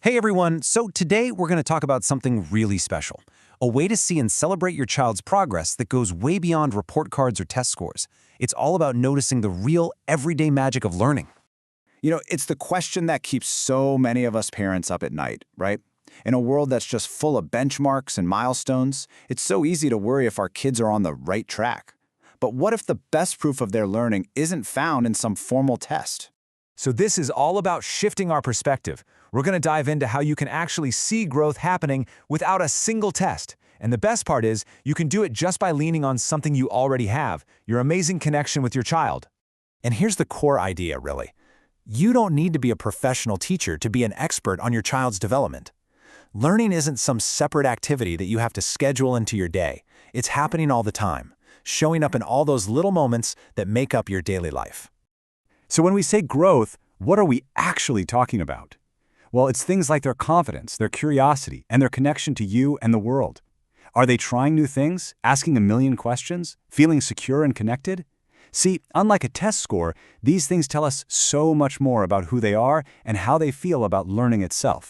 Hey everyone, so today we're going to talk about something really special. A way to see and celebrate your child's progress that goes way beyond report cards or test scores. It's all about noticing the real, everyday magic of learning. It's the question that keeps so many of us parents up at night, right? In a world that's just full of benchmarks and milestones, it's so easy to worry if our kids are on the right track. But what if the best proof of their learning isn't found in some formal test? So this is all about shifting our perspective. We're going to dive into how you can actually see growth happening without a single test. And the best part is, you can do it just by leaning on something you already have, your amazing connection with your child. And here's the core idea, really. You don't need to be a professional teacher to be an expert on your child's development. Learning isn't some separate activity that you have to schedule into your day. It's happening all the time, showing up in all those little moments that make up your daily life. So when we say growth, what are we actually talking about? Well, it's things like their confidence, their curiosity, and their connection to you and the world. Are they trying new things, asking a million questions, feeling secure and connected? See, unlike a test score, these things tell us so much more about who they are and how they feel about learning itself.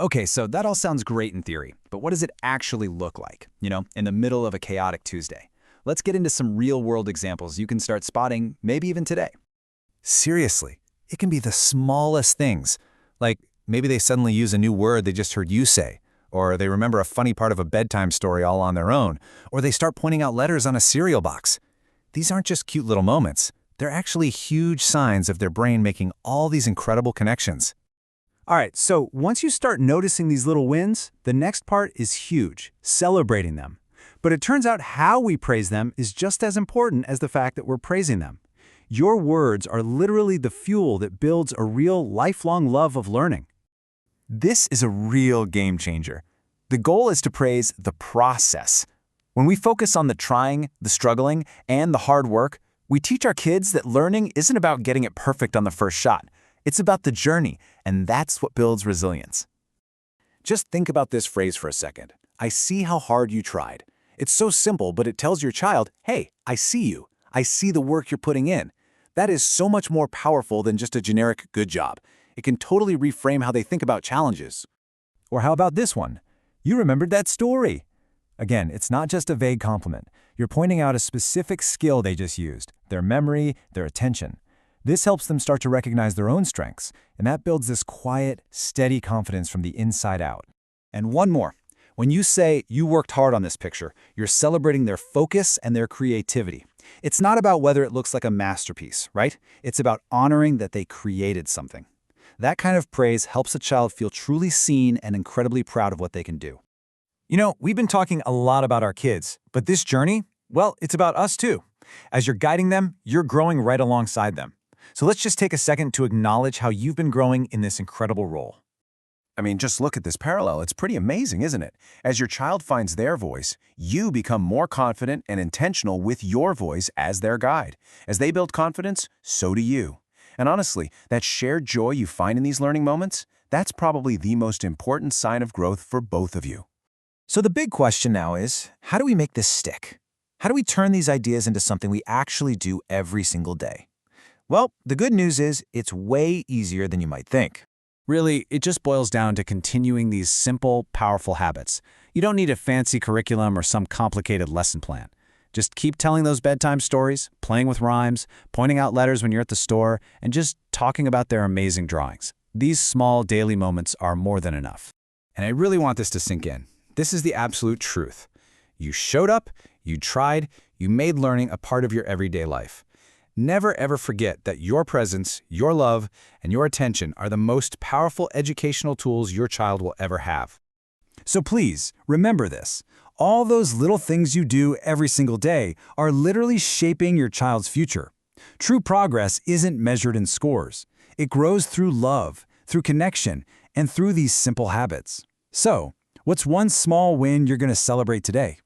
Okay, so that all sounds great in theory, but what does it actually look like, in the middle of a chaotic Tuesday? Let's get into some real-world examples you can start spotting, maybe even today. Seriously, it can be the smallest things, like maybe they suddenly use a new word they just heard you say, or they remember a funny part of a bedtime story all on their own, or they start pointing out letters on a cereal box. These aren't just cute little moments. They're actually huge signs of their brain making all these incredible connections. All right, so once you start noticing these little wins, the next part is huge, celebrating them. But it turns out how we praise them is just as important as the fact that we're praising them. Your words are literally the fuel that builds a real lifelong love of learning. This is a real game changer. The goal is to praise the process. When we focus on the trying, the struggling, and the hard work, we teach our kids that learning isn't about getting it perfect on the first shot. It's about the journey, and that's what builds resilience. Just think about this phrase for a second. I see how hard you tried. It's so simple, but it tells your child, hey, I see you. I see the work you're putting in. That is so much more powerful than just a generic good job. It can totally reframe how they think about challenges. Or how about this one? You remembered that story. Again, it's not just a vague compliment. You're pointing out a specific skill they just used, their memory, their attention. This helps them start to recognize their own strengths, and that builds this quiet, steady confidence from the inside out. And one more. When you say you worked hard on this picture, you're celebrating their focus and their creativity. It's not about whether it looks like a masterpiece, right? It's about honoring that they created something. That kind of praise helps a child feel truly seen and incredibly proud of what they can do. We've been talking a lot about our kids, but this journey, well, it's about us too. As you're guiding them, you're growing right alongside them. So let's just take a second to acknowledge how you've been growing in this incredible role. Just look at this parallel. It's pretty amazing, isn't it? As your child finds their voice, you become more confident and intentional with your voice as their guide. As they build confidence, so do you. And honestly, that shared joy you find in these learning moments, that's probably the most important sign of growth for both of you. So the big question now is, how do we make this stick? How do we turn these ideas into something we actually do every single day? Well, the good news is it's way easier than you might think. Really, it just boils down to continuing these simple, powerful habits. You don't need a fancy curriculum or some complicated lesson plan. Just keep telling those bedtime stories, playing with rhymes, pointing out letters when you're at the store, and just talking about their amazing drawings. These small daily moments are more than enough. And I really want this to sink in. This is the absolute truth. You showed up, you tried, you made learning a part of your everyday life. Never ever forget that your presence, your love, and your attention are the most powerful educational tools your child will ever have. So please, remember this. All those little things you do every single day are literally shaping your child's future. True progress isn't measured in scores. It grows through love, through connection, and through these simple habits. So, what's one small win you're going to celebrate today?